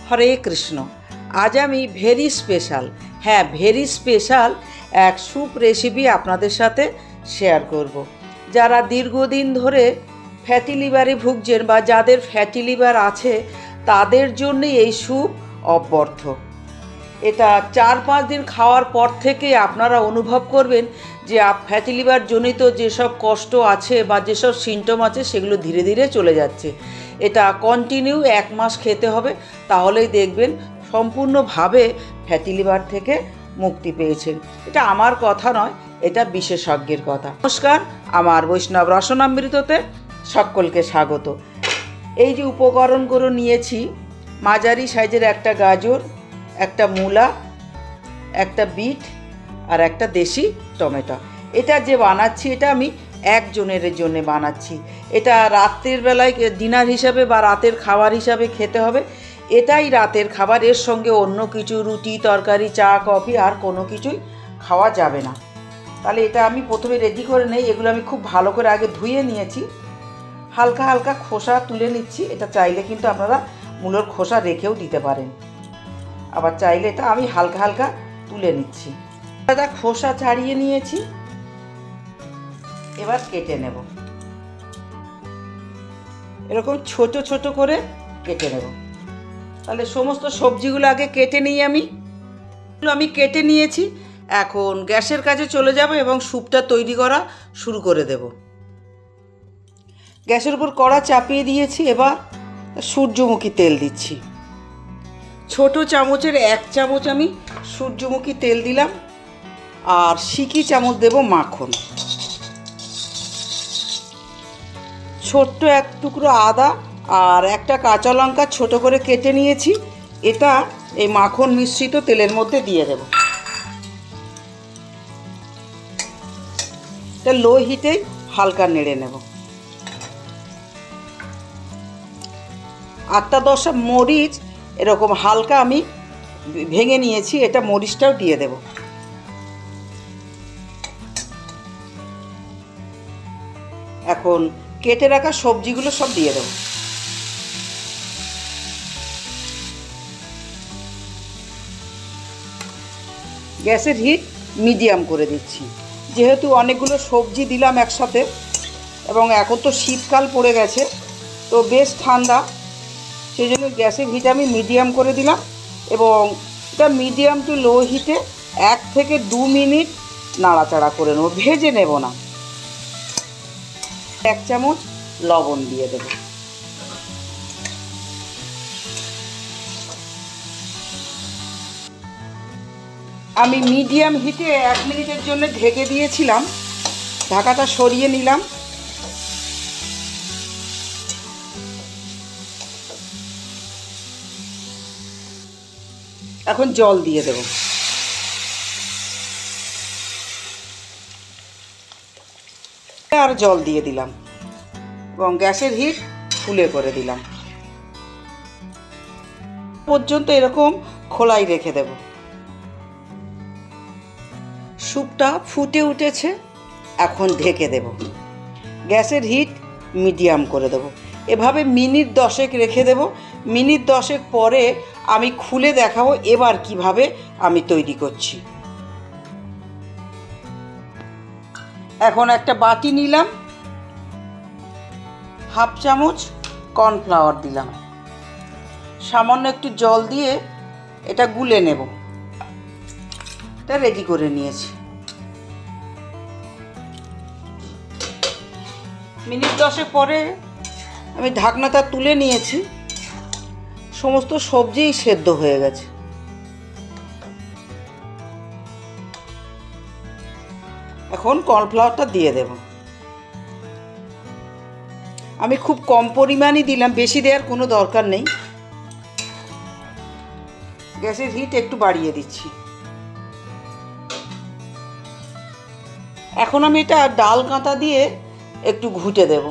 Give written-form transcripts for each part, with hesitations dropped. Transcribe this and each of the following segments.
হরে কৃষ্ণ। আজ আমি very special, very special এক স্যুপ রেসিপি আপনাদের সাথে শেয়ার করব। যারা দীর্ঘদিন ধরে ফ্যাটি লিভারে ভুগছেন বা যাদের ফ্যাটি লিভার আছে তাদের জন্য এই স্যুপ অব্যর্থ। এটা 4-5 দিন খাওয়ার পর থেকে আপনারা অনুভব করবেন যে ফ্যাটি লিভার জনিত যেসব কষ্ট আছে বা যেসব সিমটম আছে সেগুলো ধীরে ধীরে চলে যাচ্ছে। এটা কন্টিনিউ 1 মাস খেতে হবে, তাহলেই দেখবেন সম্পূর্ণভাবে ফ্যাটি লিভার থেকে মুক্তি পেয়েছেন। এটা আমার কথা নয়, এটা বিশেষজ্ঞের কথা। নমস্কার, আমার বৈষ্ণব রসনামৃততে সকলকে স্বাগত। এই যে উপকরণগুলো নিয়েছি, মাঝারি সাইজের একটা গাজর, একটা মূলা, একটা বিট আর একটা দেশি টমেটো। এটা যে বানাচ্ছি এটা আমি একজনের জন্য বানাচ্ছি। এটা রাত্রের বেলায় ডিনার হিসাবে বা রাতের খাবার হিসাবে খেতে হবে। এটাই রাতের খাবার, এর সঙ্গে অন্য কিছু রুটি তরকারি চা কফি আর কোনো কিছুই খাওয়া যাবে না। তাহলে এটা আমি প্রথমে রেডি করে নেই। এগুলো আমি খুব ভালো করে আগে ধুয়ে নিয়েছি, হালকা হালকা খোসা তুলে নিচ্ছি। এটা চাইলে কিন্তু আপনারা মূলোর খোসা রেখেও দিতে পারেন, আবার চাইলে এটা আমি হালকা হালকা তুলে নিচ্ছি। এটা খোসা ছাড়িয়ে নিয়েছি, এবার কেটে নেব। এরকম ছোট ছোট করে কেটে নেব। তাহলে সমস্ত সবজিগুলো আগে কেটে নিই। আমি কেটে নিয়েছি। এখন গ্যাসের কাছে চলে যাব এবং স্যুপটা তৈরি করা শুরু করে দেব। গ্যাসের উপর কড়া চাপিয়ে দিয়েছি। এবার সূর্যমুখী তেল দিচ্ছি। ছোট চামচের 1 চামচ আমি সূর্যমুখী তেল দিলাম, আর সিকি চামচ দেব মাখন। ছোট্ট এক টুকরো আদা আর একটা কাঁচা লঙ্কা ছোট করে কেটে নিয়েছি। এটা এই মাখন মিশ্রিত তেলের মধ্যে দিয়ে দেব। এটা লো হিটেই হালকা নেড়ে নেব। 8-10টা মরিচ এরকম হালকা আমি ভেঙে নিয়েছি, এটা মরিচটাও দিয়ে দেব। এখন কেটে রাখা সবজিগুলো সব দিয়ে দেব। গ্যাসের হিট মিডিয়াম করে দিচ্ছি। যেহেতু অনেকগুলো সবজি দিলাম একসাথে এবং এখন তো শীতকাল পড়ে গেছে, তো বেশ ঠান্ডা, সেই জন্য গ্যাসের হিট আমি মিডিয়াম করে দিলাম এবং এটা মিডিয়াম টু লো হিটে 1 থেকে 2 মিনিট নাড়াচাড়া করে নেব, ভেজে নেব না। 1 চামচ লবণ দিয়ে দেব। আমি মিডিয়াম হিটে 1 মিনিটের জন্য ঢেকে দিয়েছিলাম। ঢাকাটা সরিয়ে নিলাম। এখন জল দিয়ে দেব। আর জল দিয়ে দিলাম এবং গ্যাসের হিট ফুলে করে দিলাম। পর্যন্ত এরকম খোলাই রেখে দেব। স্যুপটা ফুটে উঠেছে, এখন ঢেকে দেব। গ্যাসের হিট মিডিয়াম করে দেব। এভাবে মিনিট 10 রেখে দেব। মিনিট 10 পরে আমি খুলে দেখাবো এবার কিভাবে আমি তৈরি করছি। এখন একটা বাটি নিলাম, 1/2 চামচ কর্নফ্লাওয়ার দিলাম, সামান্য একটু জল দিয়ে এটা গুলে নেব। এটা রেডি করে নিয়েছি। মিনিট 10 পরে আমি ঢাকনাটা তুলে নিয়েছি। সমস্ত সবজিই সেদ্ধ হয়ে গেছে। এখন কর্নফ্লাওয়ারটা দিয়ে দেব। আমি খুব কম পরিমাণই দিলাম, বেশি দেওয়ার কোনো দরকার নেই। গ্যাসের হিট একটু বাড়িয়ে দিচ্ছি। এখন আমি এটা ডাল কাঁটা দিয়ে একটু ঘুটে দেব।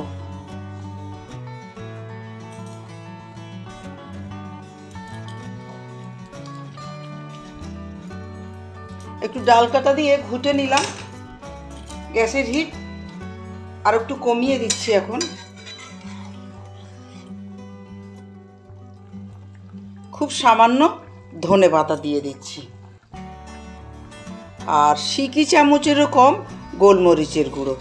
একটু ডাল কাঁটা দিয়ে ঘুটে নিলাম। গ্যাসের হিট আর একটু কমিয়ে দিচ্ছি। এখন খুব সামান্য ধনেপাতা দিয়ে দিচ্ছি, আর সিকি চামচেরও কম গোলমরিচের গুঁড়ো।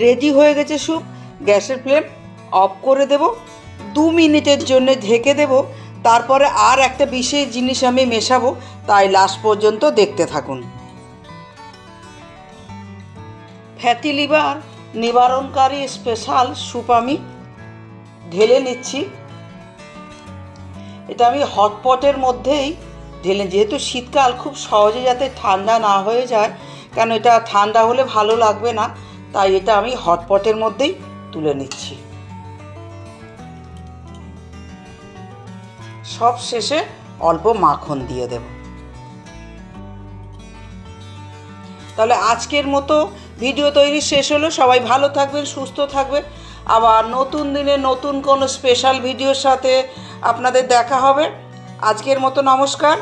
রেডি হয়ে গেছে স্যুপ। গ্যাসের ফ্লেম অফ করে দেব, 2 মিনিটের জন্য ঢেকে দেব। তারপরে আর একটা বিশেষ জিনিস আমি মেশাবো, তাই লাস্ট পর্যন্ত দেখতে থাকুন। ফ্যাটি লিভার নিবারণকারী স্পেশাল স্যুপ আমি ঢেলে নিচ্ছি। এটা আমি হটপটের মধ্যেই ঢেলে, যেহেতু শীতকাল, খুব সহজে যাতে ঠান্ডা না হয়ে যায়, কারণ এটা ঠান্ডা হলে ভালো লাগবে না, তাই এটা আমি হটপটের মধ্যেই তুলে নিচ্ছি। সব শেষে অল্প মাখন দিয়ে দেব। তাহলে আজকের মতো ভিডিও তৈরি শেষ হলো। সবাই ভালো থাকবেন, সুস্থ থাকবেন। আবার নতুন দিনে নতুন কোনো স্পেশাল ভিডিওর সাথে আপনাদের দেখা হবে। আজকের মতো নমস্কার।